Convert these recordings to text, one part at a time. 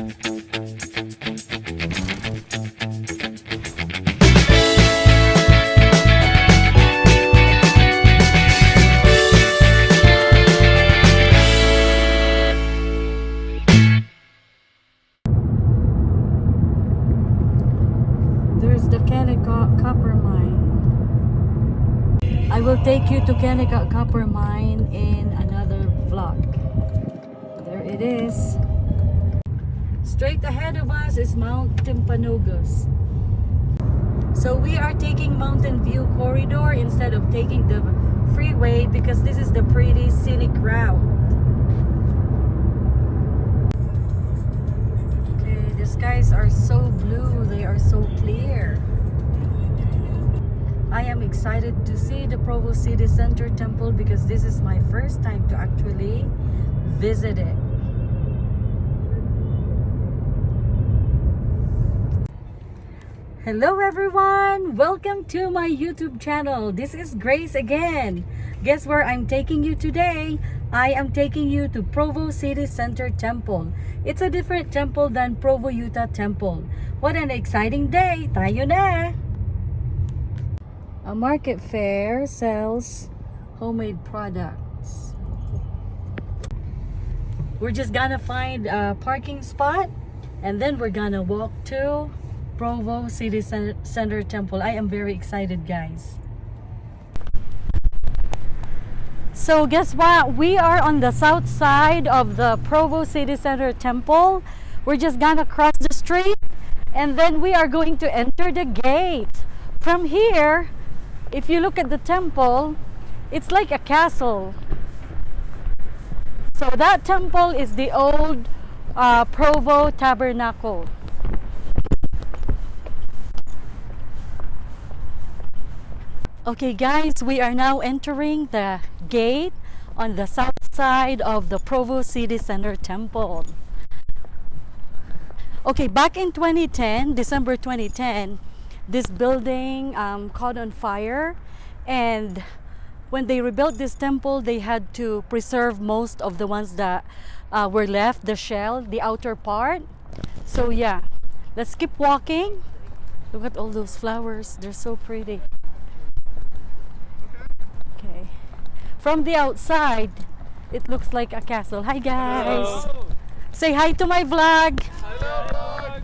Copper mine. I will take you to Kennecott Copper Mine in another vlog. There it is. Straight ahead of us is Mount Timpanogos. So we are taking Mountain View Corridor instead of taking the freeway because this is the pretty scenic route. Okay, the skies are so blue, they are so clear. I am excited to see the Provo City Center Temple because this is my first time to actually visit it. Hello everyone! Welcome to my YouTube channel. This is Grace again. Guess where I'm taking you today? I am taking you to Provo City Center Temple. It's a different temple than Provo, Utah Temple. What an exciting day! Tayo na! A market fair sells homemade products. We're just gonna find a parking spot and then we're gonna walk to Provo City Center Temple. I am very excited, guys. So guess what? We are on the south side of the Provo City Center Temple. We're just gonna cross the street and then we are going to enter the gate. From here, if you look at the temple, it's like a castle. So that temple is the old Provo Tabernacle. Okay guys, we are now entering the gate on the south side of the Provo City Center Temple. Okay, back in 2010, December 2010, this building caught on fire, and when they rebuilt this temple, they had to preserve most of the ones that were left, the shell, the outer part. So yeah, let's keep walking. Look at all those flowers, they're so pretty. Okay, from the outside it looks like a castle. Hi guys. Hello. Say hi to my vlog.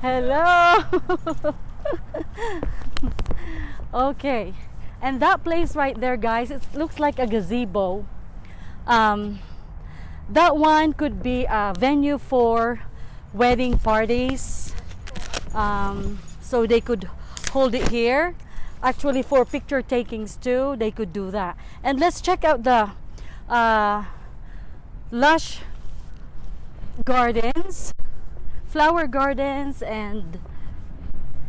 Hello. Okay, and that place right there, guys, it looks like a gazebo. That one could be a venue for wedding parties, so they could hold it here. Actually, for picture takings too, they could do that. And let's check out the lush gardens, flower gardens, and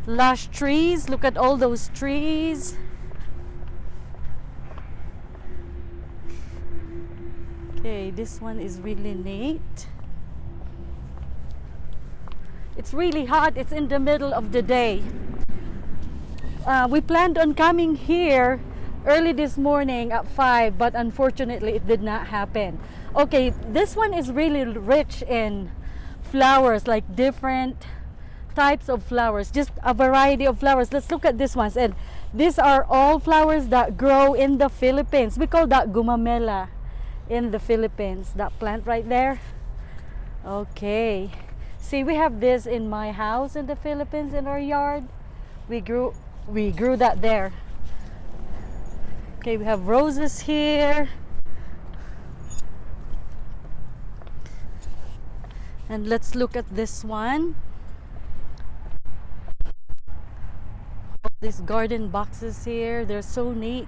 lush trees. Look at all those trees. Okay, this one is really neat. It's really hot. It's in the middle of the day. We planned on coming here early this morning at 5, but unfortunately it did not happen. Okay, this one is really rich in flowers, like different types of flowers, just a variety of flowers. Let's look at this ones, and these are all flowers that grow in the Philippines. We call that gumamela in the Philippines, that plant right there. Okay, see, we have this in my house in the Philippines, in our yard. We grew that there. Okay, we have roses here. And let's look at this one. These garden boxes here, they're so neat.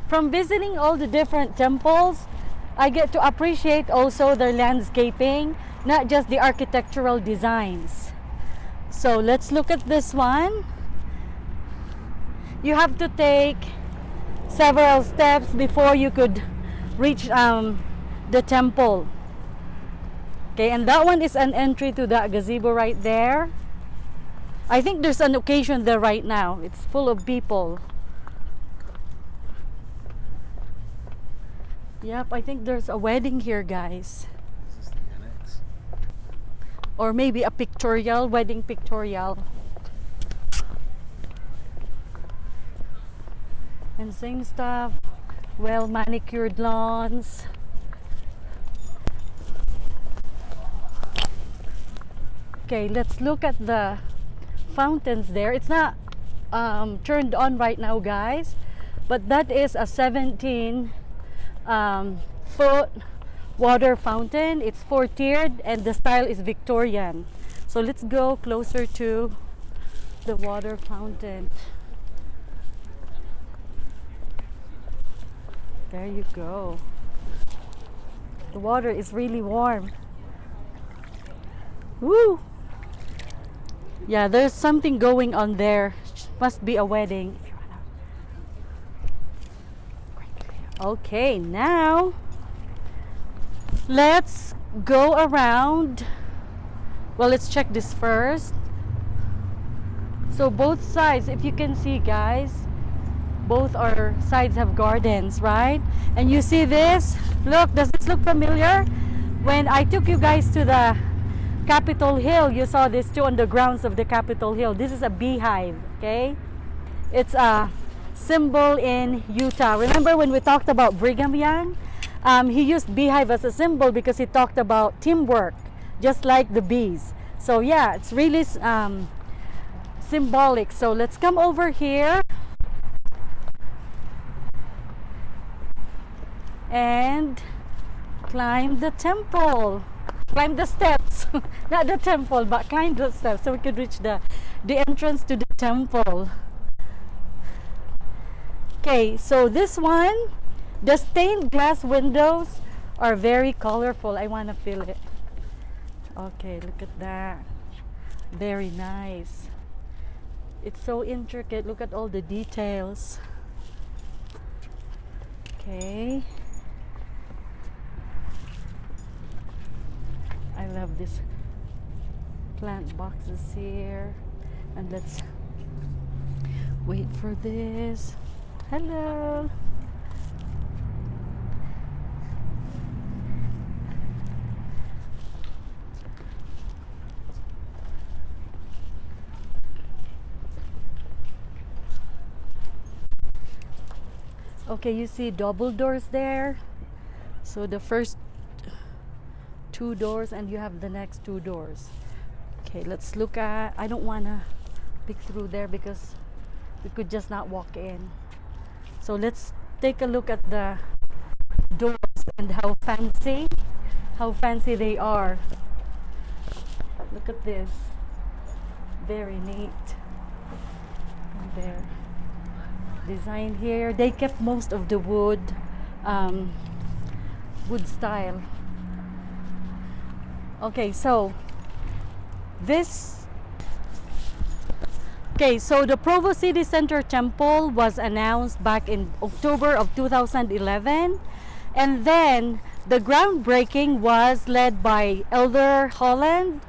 From visiting all the different temples, I get to appreciate also their landscaping, not just the architectural designs. So let's look at this one. You have to take several steps before you could reach the temple. Okay, and that one is an entry to that gazebo right there. I think there's an occasion there right now. It's full of people. Yep, I think there's a wedding here, guys. This is the annex. Or maybe a pictorial, wedding pictorial. And same stuff, well manicured lawns. Okay, let's look at the fountains there. It's not turned on right now, guys, but that is a 17 foot water fountain. It's 4-tiered and the style is Victorian. So let's go closer to the water fountain. There you go. The water is really warm. Woo! Yeah, there's something going on there. Must be a wedding. Okay, now let's go around. Well, let's check this first. So both sides, if you can see, guys, both our sides have gardens, right? And you see this? Look, does this look familiar? When I took you guys to the Capitol Hill, you saw this too on the grounds of the Capitol Hill. This is a beehive, okay? It's a symbol in Utah. Remember when we talked about Brigham Young? He used beehive as a symbol because he talked about teamwork, just like the bees. So yeah, it's really symbolic. So let's come over here and climb the temple. Climb the steps. Not the temple, but climb the steps so we could reach the entrance to the temple. Okay, so this one, the stained glass windows are very colorful. I want to feel it. Okay, look at that. Very nice. It's so intricate. Look at all the details. Okay. I love this plant boxes here. And let's wait for this. Hello. Okay, you see double doors there. So the first 2 doors and you have the next 2 doors. Okay, let's look at, I don't want to pick through there because we could just not walk in. So let's take a look at the doors and how fancy they are. Look at this. Very neat. And there. Design here. They kept most of the wood style. Okay, so the Provo City Center Temple was announced back in October of 2011, and then the groundbreaking was led by Elder Holland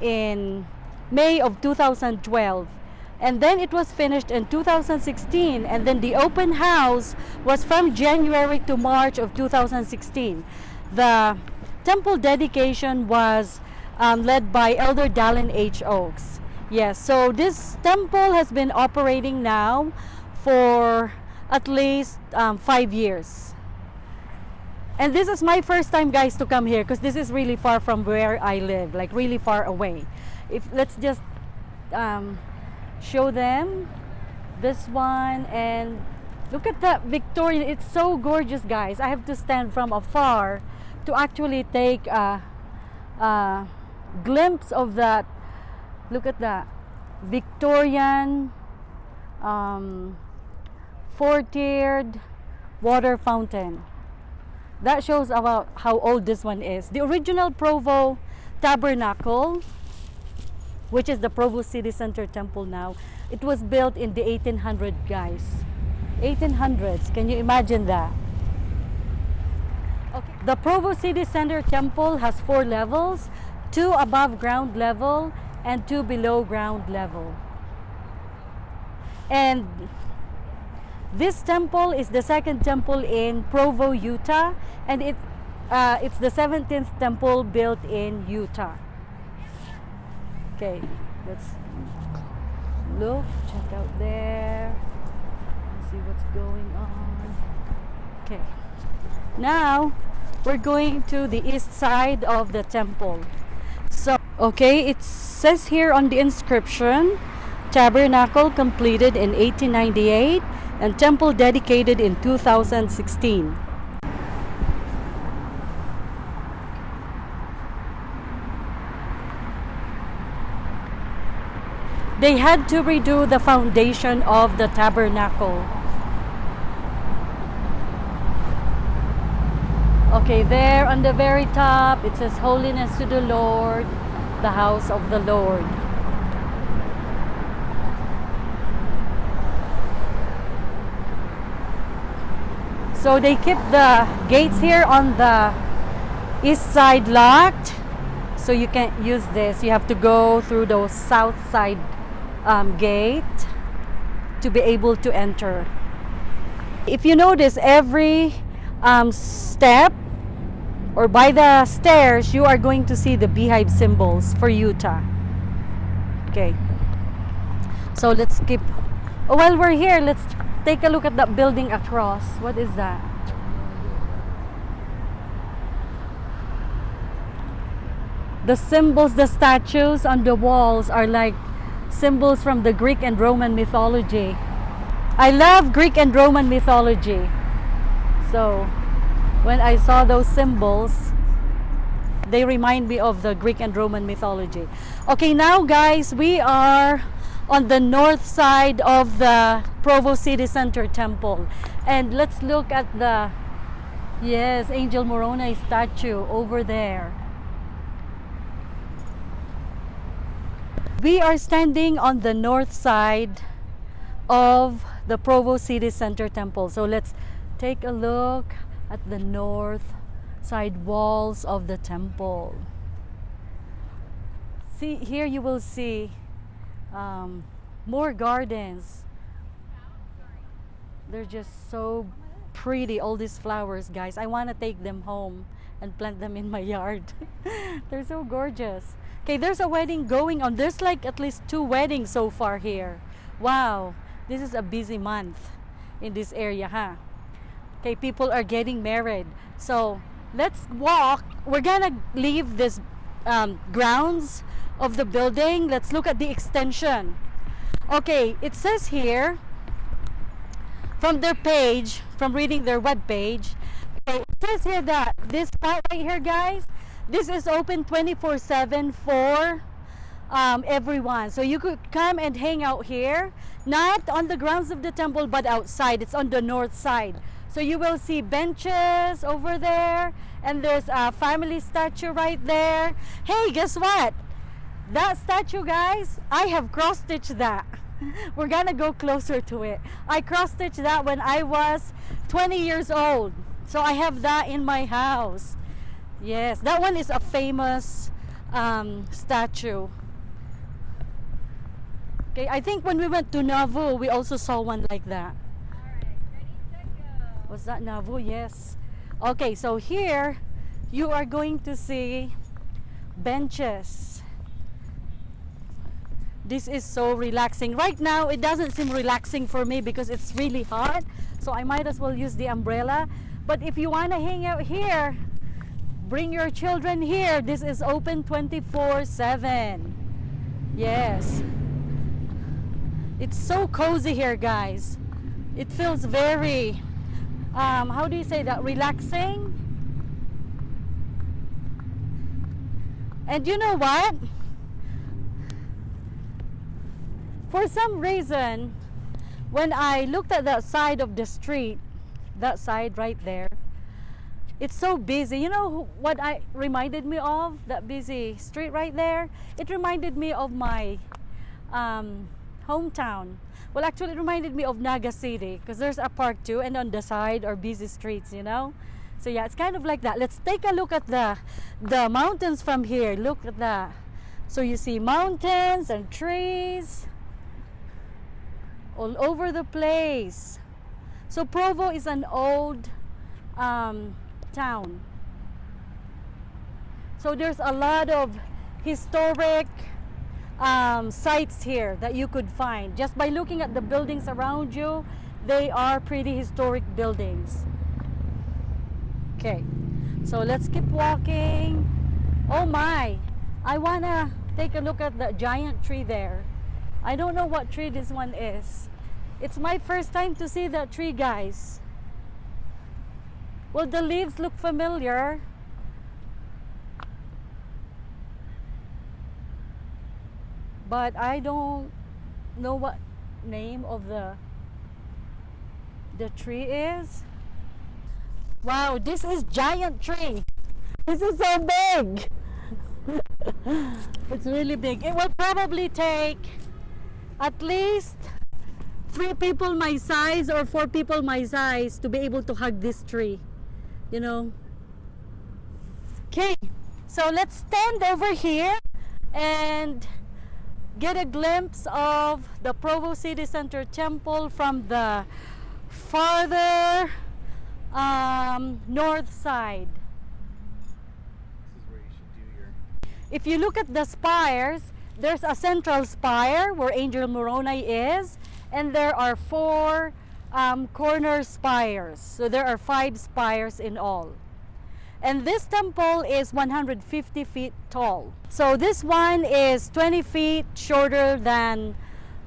in May of 2012. And then it was finished in 2016, and then the open house was from January to March of 2016. The temple dedication was led by Elder Dallin H. Oaks. Yes, so this temple has been operating now for at least 5 years. And this is my first time, guys, to come here because this is really far from where I live, like really far away. Let's just show them this one, and look at that Victorian. It's so gorgeous, guys. I have to stand from afar to actually take a glimpse of that. Look at that Victorian 4-tiered water fountain. That shows about how old this one is. The original Provo Tabernacle, which is the Provo City Center Temple now, it was built in the 1800s, guys. 1800s, can you imagine that? Okay. The Provo City Center Temple has 4 levels, 2 above ground level and 2 below ground level. And This temple is the second temple in Provo, Utah, and it's the 17th temple built in Utah. Okay, let's look, check out there, see what's going on. Okay, now we're going to the east side of the temple. So, okay, it says here on the inscription, tabernacle completed in 1898 and temple dedicated in 2016. They had to redo the foundation of the tabernacle. Okay, there on the very top it says holiness to the Lord, the house of the Lord. So they keep the gates here on the east side locked, so you can't use this. You have to go through the south side gate to be able to enter. If you notice, every step or by the stairs, you are going to see the beehive symbols for Utah. Okay, so let's keep. Oh, while we're here, let's take a look at that building across. What is that? The symbols, the statues on the walls are like symbols from the Greek and Roman mythology. I love Greek and Roman mythology. So when I saw those symbols, they remind me of the Greek and Roman mythology. Okay, now guys, we are on the north side of the Provo City Center Temple. And let's look at the, yes, Angel Moroni statue over there. We are standing on the north side of the Provo City Center Temple. So let's take a look at the north side walls of the temple. See, here you will see more gardens. They're just so pretty, all these flowers, guys. I want to take them home and plant them in my yard. They're so gorgeous. Okay, there's a wedding going on. There's like at least 2 weddings so far here. Wow, this is a busy month in this area, huh? Okay, people are getting married. So let's walk. We're gonna leave this grounds of the building. Let's look at the extension. Okay, it says here from their page, from reading their web page, okay, it says here that this part right here, guys, this is open 24/7 for everyone. So you could come and hang out here, not on the grounds of the temple, but outside. It's on the north side. So you will see benches over there, and there's a family statue right there. Hey, guess what? That statue, guys, I have cross-stitched that. We're gonna go closer to it. I cross-stitched that when I was 20 years old. So I have that in my house. Yes, that one is a famous statue. Okay, I think when we went to Nauvoo, we also saw one like that. Alright, ready, set, go. Was that Nauvoo? Yes. Okay, so here you are going to see benches. This is so relaxing. Right now, it doesn't seem relaxing for me because it's really hot. So I might as well use the umbrella. But if you want to hang out here, bring your children here. This is open 24/7. Yes. It's so cozy here, guys. It feels very, how do you say that? Relaxing. And you know what? For some reason, when I looked at that side of the street, that side right there, it's so busy. You know what I reminded me of? That busy street right there? It reminded me of my hometown. Well, actually, it reminded me of Naga City because there's a park too, and on the side are busy streets, you know? So yeah, it's kind of like that. Let's take a look at the mountains from here. Look at that. So you see mountains and trees all over the place. So Provo is an old town. So there's a lot of historic sites here that you could find. Just by looking at the buildings around you, they are pretty historic buildings. Okay, so let's keep walking. Oh my, I wanna take a look at the giant tree there. I don't know what tree this one is. It's my first time to see that tree, guys. Well, the leaves look familiar. But I don't know what name of the tree is. Wow, this is giant tree. This is so big. It's really big. It will probably take at least 3 people my size or 4 people my size to be able to hug this tree, you know. Okay, so let's stand over here and get a glimpse of the Provo City Center Temple from the farther north side. This is where you should do your... If you look at the spires, there's a central spire where Angel Moroni is, and there are 4 corner spires. So there are 5 spires in all. And this temple is 150 feet tall. So this one is 20 feet shorter than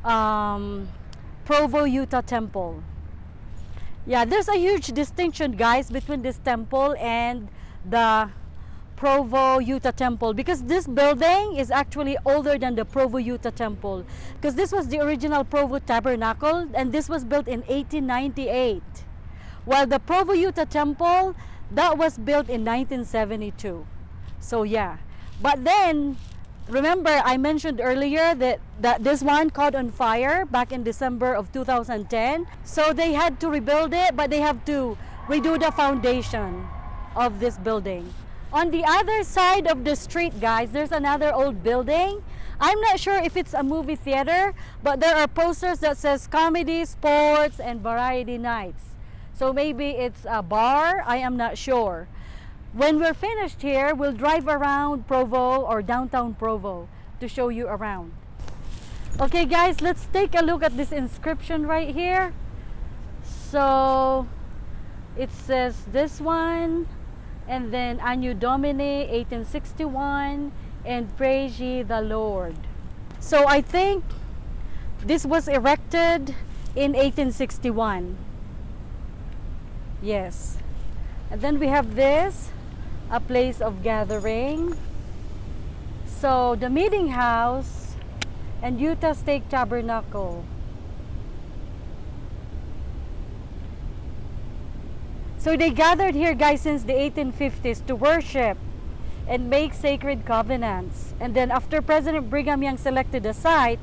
Provo, Utah temple. Yeah, there's a huge distinction, guys, between this temple and the Provo, Utah temple, because this building is actually older than the Provo, Utah temple, because this was the original Provo tabernacle, and this was built in 1898, while the Provo, Utah temple, that was built in 1972. So yeah, but then remember I mentioned earlier that this one caught on fire back in December of 2010. So they had to rebuild it, but they have to redo the foundation of this building. On the other side of the street, guys, there's another old building. I'm not sure if it's a movie theater, but there are posters that says comedy, sports, and variety nights. So maybe it's a bar, I am not sure. When we're finished here, we'll drive around Provo or downtown Provo to show you around. Okay guys, let's take a look at this inscription right here. So it says this one, and then Anno Domini 1861, and Praise ye the Lord. So I think this was erected in 1861. Yes. And then we have this, a place of gathering. So the meeting house and Utah State Tabernacle. So they gathered here, guys, since the 1850s to worship and make sacred covenants. And then after President Brigham Young selected the site,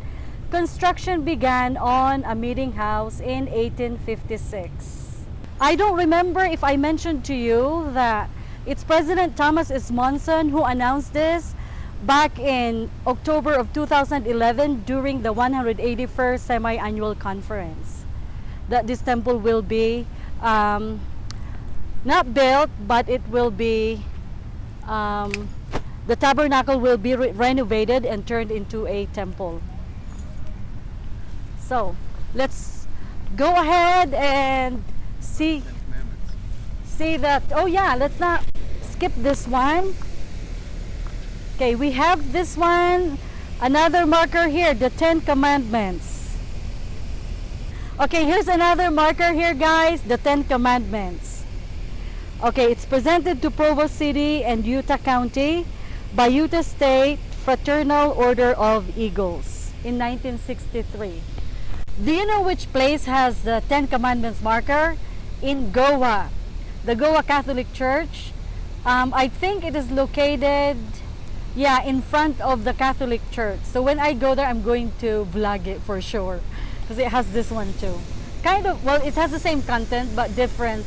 construction began on a meeting house in 1856. I don't remember if I mentioned to you that it's President Thomas S. Monson who announced this back in October of 2011 during the 181st semi-annual conference, that this temple will be not built, but it will be, the tabernacle will be renovated and turned into a temple. So let's go ahead and see that. Oh yeah, let's not skip this one. Okay, we have this one, another marker here, the 10 Commandments. Okay, here's another marker here, guys, the 10 Commandments. Okay, it's presented to Provo City and Utah County by Utah State Fraternal Order of Eagles in 1963. Do you know which place has the 10 Commandments marker? In Goa, the Goa Catholic Church. I think it is located, yeah, in front of the Catholic Church. So when I go there, I'm going to vlog it for sure, because it has this one too. Kind of, well, it has the same content but different,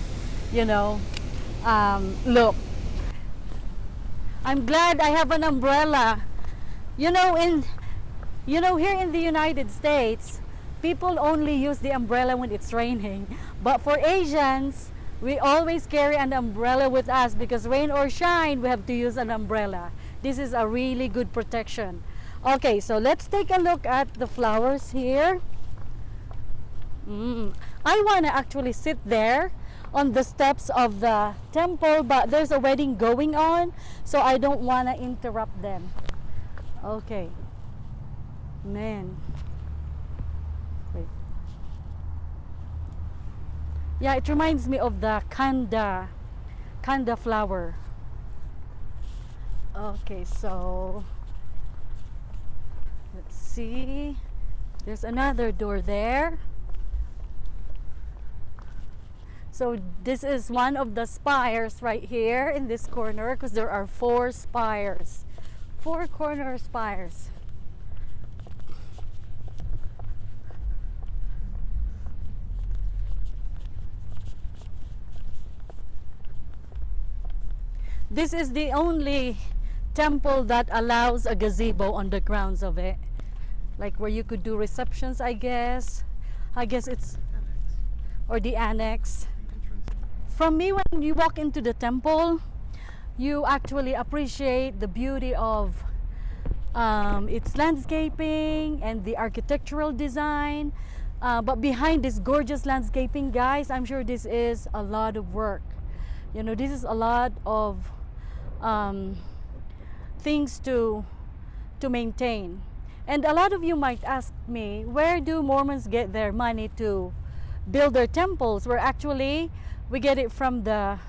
you know, look. I'm glad I have an umbrella. You know, here in the United States, people only use the umbrella when it's raining. But for Asians, we always carry an umbrella with us because rain or shine, we have to use an umbrella. This is a really good protection. Okay, so let's take a look at the flowers here. I want to actually sit there on the steps of the temple, but there's a wedding going on, so I don't want to interrupt them. Okay. Man. Wait. Yeah, it reminds me of the kanda flower. Okay, so let's see. There's another door there. So this is one of the spires right here in this corner, because there are 4 spires. 4 corner spires. This is the only temple that allows a gazebo on the grounds of it. Like where you could do receptions, I guess. I guess it's... Annex. Or the annex. The entrance. From me, when you walk into the temple, you actually appreciate the beauty of its landscaping and the architectural design. But behind this gorgeous landscaping, guys, I'm sure this is a lot of work. You know, this is a lot of things to maintain. And a lot of you might ask me, where do Mormons get their money to build their temples? Where actually we get it from the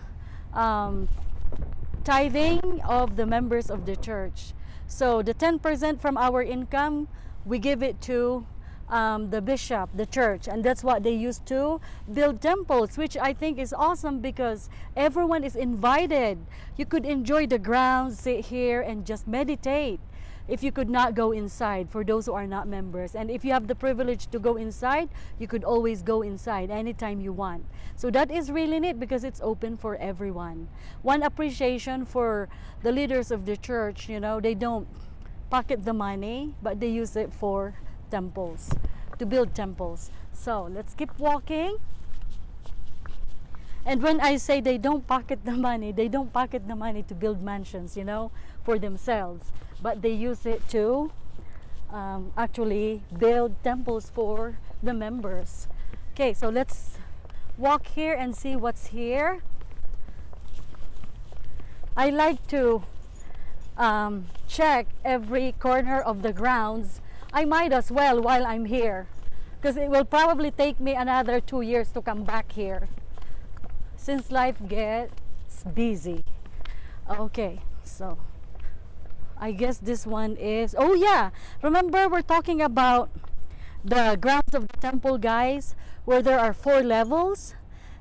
tithing of the members of the church. So the 10% from our income, we give it to the bishop, the church, and that's what they use to build temples, which I think is awesome because everyone is invited. You could enjoy the grounds, sit here and just meditate if you could not go inside, for those who are not members. And if you have the privilege to go inside, you could always go inside anytime you want. So that is really neat because it's open for everyone. One appreciation for the leaders of the church, you know, they don't pocket the money, but they use it for temples, to build temples. So let's keep walking. And when I say they don't pocket the money, they don't pocket the money to build mansions, you know, for themselves, but they use it to actually build temples for the members. Okay, so let's walk here and see what's here. I like to check every corner of the grounds. I might as well while I'm here, because it will probably take me another 2 years to come back here since life gets busy. Okay, so I guess this one is, oh yeah, remember we're talking about the grounds of the temple, guys, where there are 4 levels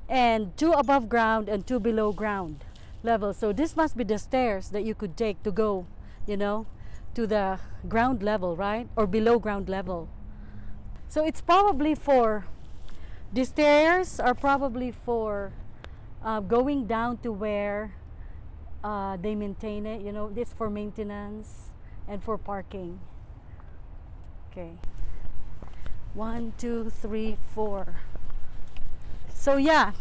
and 2 above ground and 2 below ground levels. So this must be the stairs that you could take to go, you know, to the ground level, right? Or below ground level. So it's probably for, the stairs are probably for going down to where they maintain it, you know, it's for maintenance and for parking. Okay. 1, 2, 3, 4. So yeah,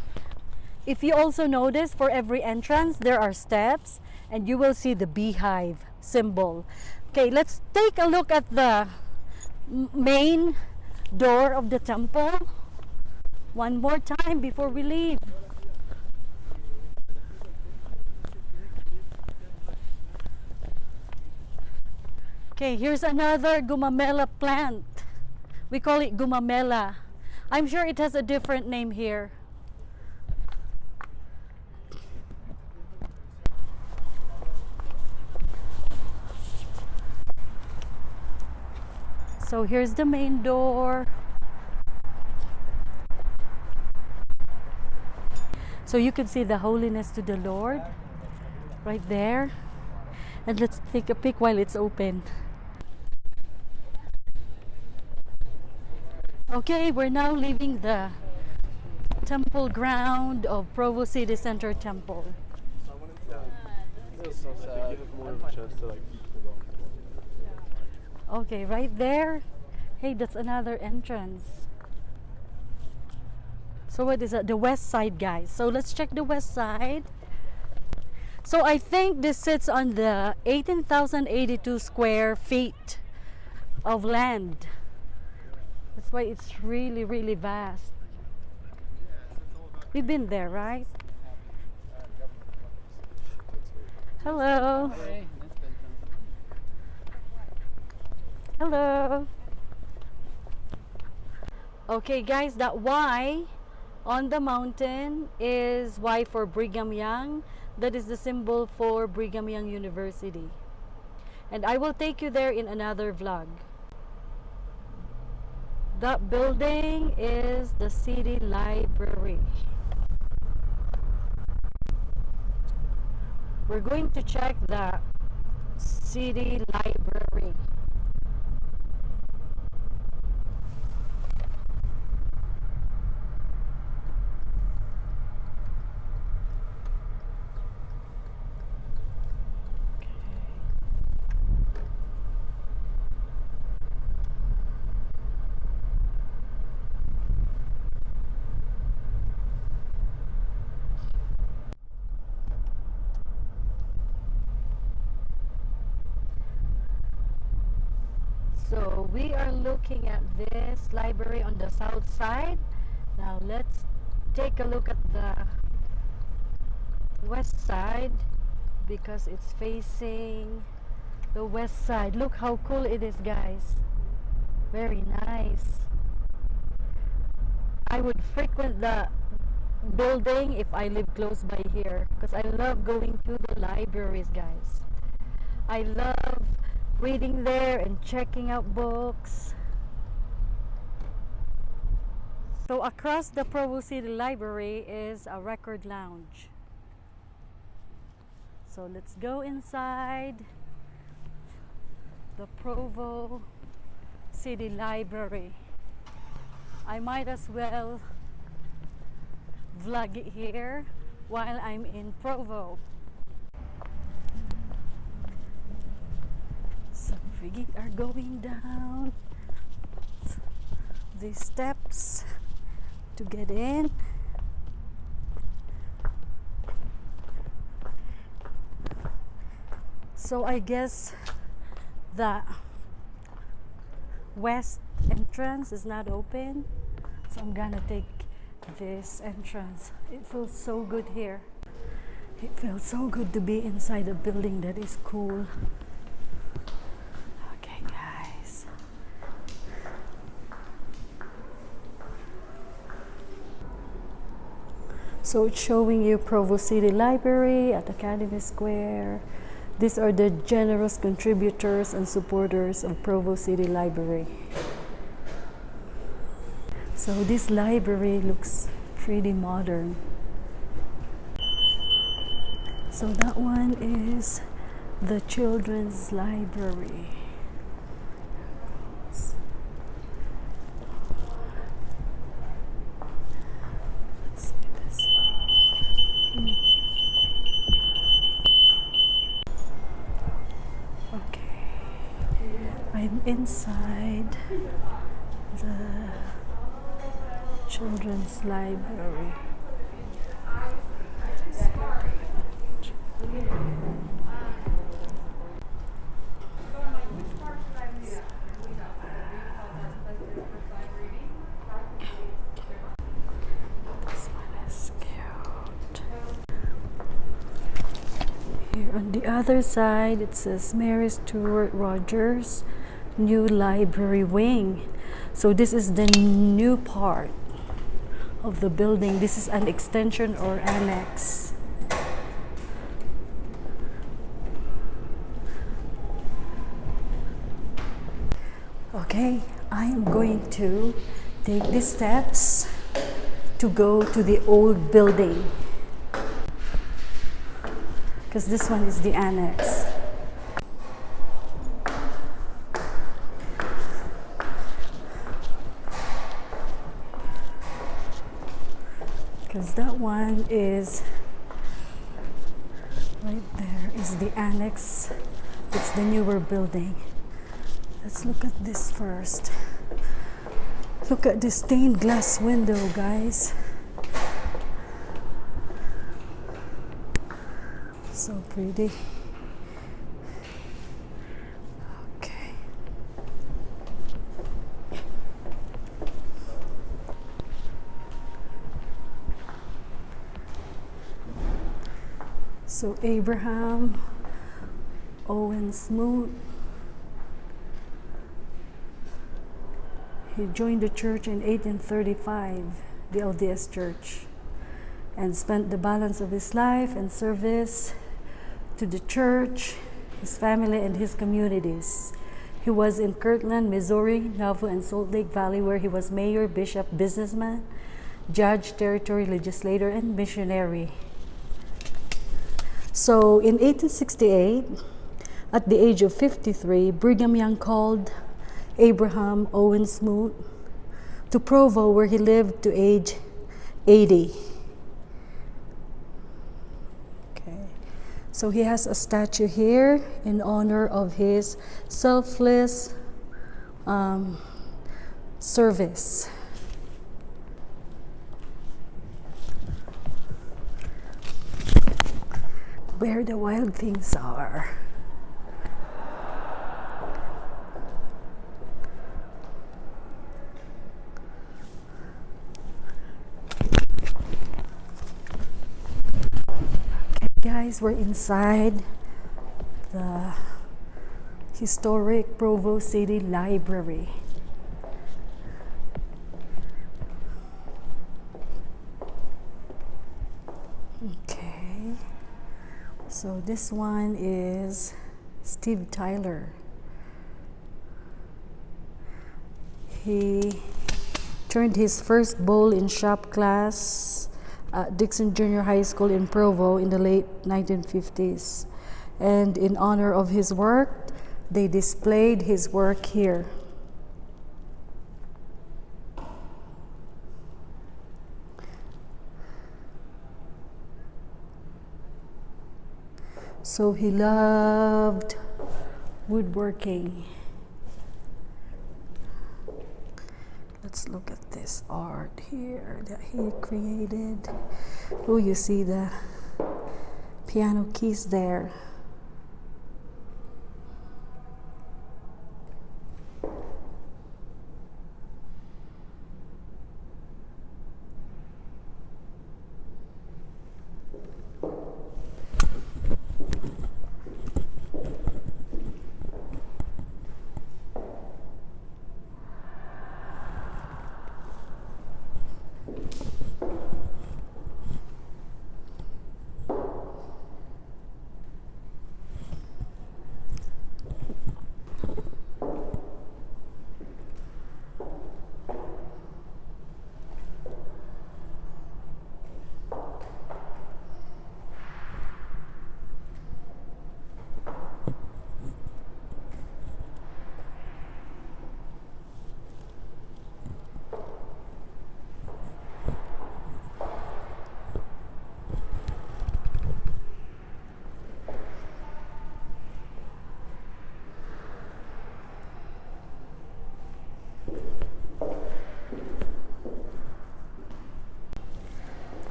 if you also notice, for every entrance there are steps and you will see the beehive symbol. Okay, let's take a look at the main door of the temple one more time before we leave. Okay, here's another gumamela plant. We call it gumamela. I'm sure it has a different name here. So here's the main door. So you can see the holiness to the Lord right there. And let's take a pic while it's open. Okay, we're now leaving the temple ground of Provo City Center Temple. It was so sad. Give it more of a chance to like. Okay, right there Hey, that's another entrance. So what is that? The west side, guys. So let's check the west side. So I think this sits on the 18,082 square feet of land. That's why it's really, really vast. We've been there, right? Hello. Hello. Okay, guys, that Y on the mountain is Y for Brigham Young. That is the symbol for Brigham Young University. And I will take you there in another vlog. That building is the city library. We're going to check the city library. So we are looking at this library on the south side. Now let's take a look at the west side because it's facing the west side. Look how cool it is, guys. Very nice. I would frequent the building if I live close by here because I love going to the libraries, guys. I love reading there and checking out books. So across the Provo City Library is a record lounge. So let's go inside the Provo City Library. I might as well vlog it here while I'm in Provo. So we are going down these steps to get in. So I guess the west entrance is not open, so I'm gonna take this entrance. It feels so good here. It feels so good to be inside a building that is cool. Okay, guys. So it's showing you Provo City Library at Academy Square. These are the generous contributors and supporters of Provo City Library. So this library looks pretty modern. So that one is the children's library. Let's see this. Okay, I'm inside the children's library. This one is cute. Here on the other side it says Mary Stuart Rogers New Library Wing. So this is the new part of the building. This is an extension or annex. Okay, I am going to take these steps to go to the old building because this one is the annex. Because that one is right there is the annex. It's the newer building. Let's look at this first. Look at the stained glass window, guys. So pretty. Okay. So Abraham Owen Smoot, he joined the church in 1835, the LDS Church, and spent the balance of his life in service to the church, his family, and his communities. He was in Kirtland, Missouri, Nauvoo, and Salt Lake Valley, where he was mayor, bishop, businessman, judge, territory legislator, and missionary. So in 1868, at the age of 53, Brigham Young called Abraham Owen Smoot to Provo, where he lived to age 80. Okay, so he has a statue here in honor of his selfless service. Where the wild things are. Okay, guys, we're inside the Historic Provo City Library. Okay. So this one is Steve Tyler. He turned his first bowl in shop class at Dixon Junior High School in Provo in the late 1950s. And in honor of his work, they displayed his work here. So he loved woodworking. Let's look at this art here that he created. Oh, you see the piano keys there.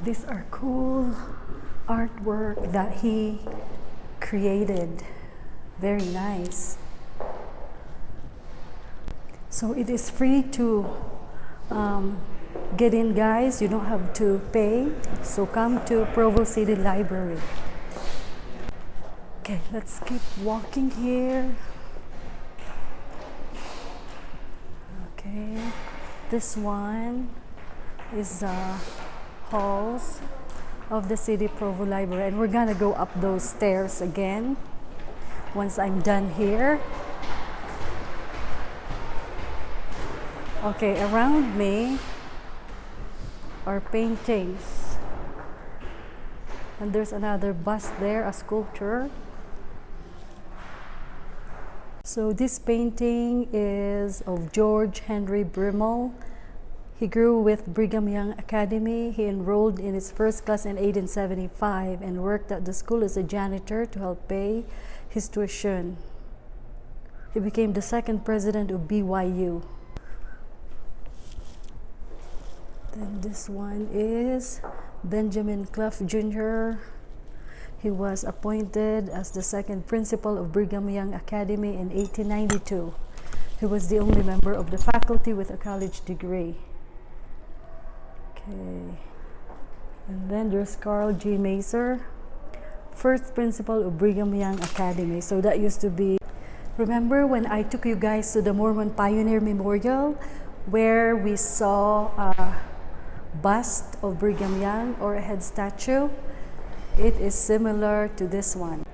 These are cool artwork that he created. Very nice. So it is free to get in, guys. You don't have to pay. So come to Provo City Library. Okay, let's keep walking here. Okay, this one is halls of the City Provo Library, and we're gonna go up those stairs again once I'm done here. Okay, around me are paintings, and there's another bust there, a sculpture. So this painting is of George Henry Brimmel. He grew with Brigham Young Academy. He enrolled in his first class in 1875 and worked at the school as a janitor to help pay his tuition. He became the second president of BYU. Then this one is Benjamin Clough Jr. He was appointed as the second principal of Brigham Young Academy in 1892. He was the only member of the faculty with a college degree. Okay. And then there's Carl G. Maser, first principal of Brigham Young Academy. So that used to be, remember when I took you guys to the Mormon Pioneer Memorial where we saw a bust of Brigham Young or a head statue? It is similar to this one.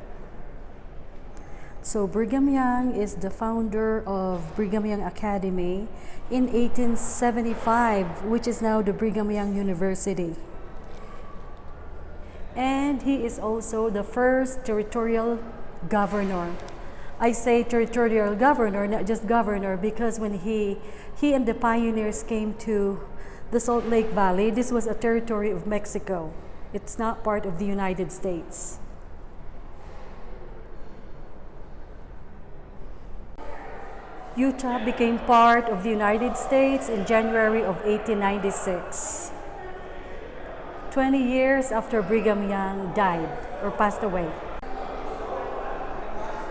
So Brigham Young is the founder of Brigham Young Academy in 1875, which is now the Brigham Young University. And he is also the first territorial governor. I say territorial governor, not just governor, because when he and the pioneers came to the Salt Lake Valley, this was a territory of Mexico. It's not part of the United States. Utah became part of the United States in January of 1896. 20 years after Brigham Young died or passed away.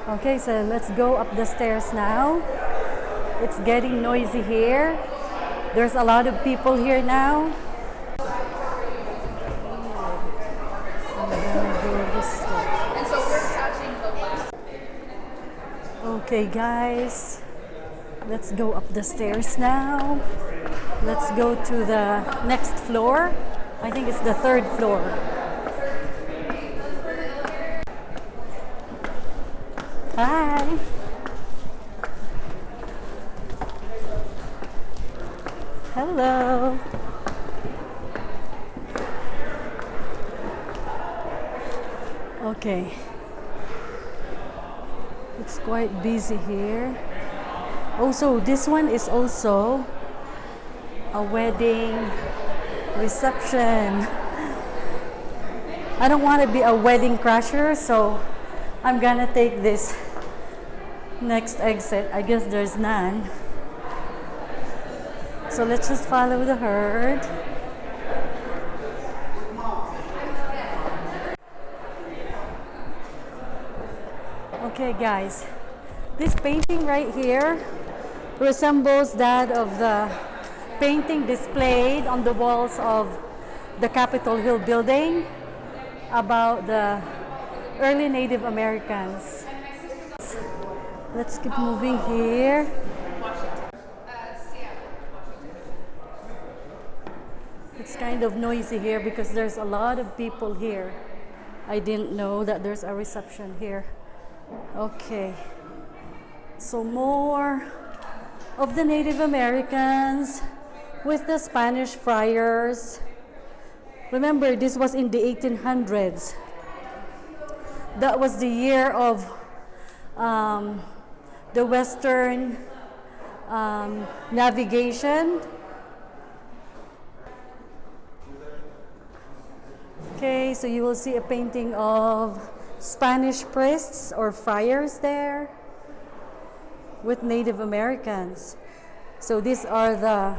Okay, so let's go up the stairs now. It's getting noisy here. There's a lot of people here now. I'm gonna go this way. And so we're catching the last. Okay, guys, let's go up the stairs now. Let's go to the next floor. I think it's the third floor. Hi. Hello. Okay. It's quite busy here. Also, this one is also a wedding reception. I don't want to be a wedding crasher, so I'm gonna take this next exit. I guess there's none. So let's just follow the herd. Okay, guys, this painting right here resembles that of the painting displayed on the walls of the Capitol Hill building about the early Native Americans. Let's keep moving here. It's kind of noisy here because there's a lot of people here. I didn't know that there's a reception here. Okay, so more of the Native Americans with the Spanish friars. Remember, this was in the 1800s. That was the year of the Western navigation. Okay, so you will see a painting of Spanish priests or friars there with Native Americans. So these are the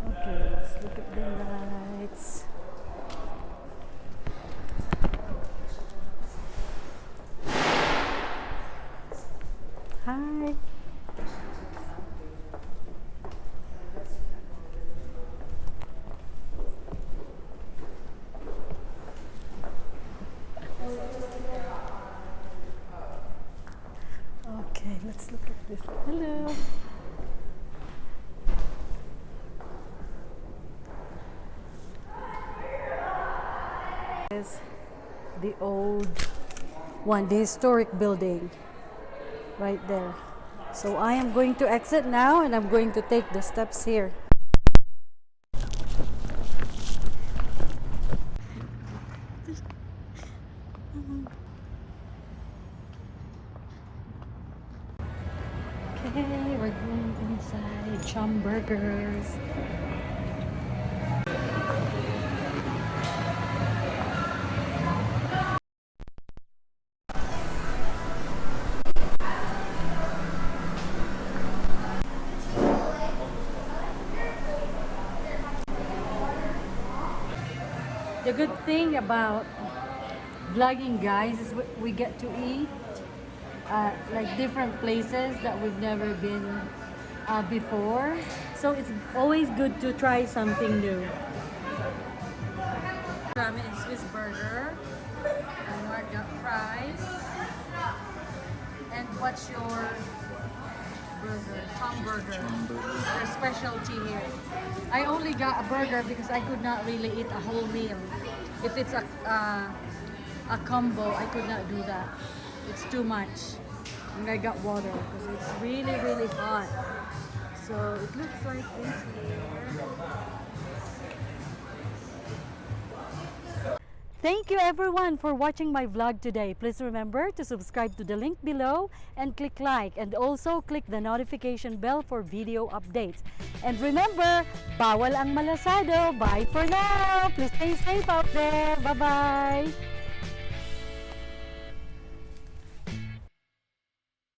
okay, let's look at the lights. Hi. Okay, let's look at this. Hello. Is the old one, the historic building right there. So I am going to exit now and I'm going to take the steps here. Okay, we're going inside CHOM Burgers. The good thing about vlogging, guys, is we get to eat like different places that we've never been before. So it's always good to try something new. Ramen and Swiss burger. And Mark got fries. And what's your burger? CHOM Burger. Their specialty here. I only got a burger because I could not really eat a whole meal. If it's a combo, I could not do that. It's too much. And I got water because it's really, really hot. So it looks like this here. Thank you everyone for watching my vlog today. Please remember to subscribe to the link below and click like, and also click the notification bell for video updates. And remember, bawal ang malasado. Bye for now. Please stay safe out there. Bye-bye.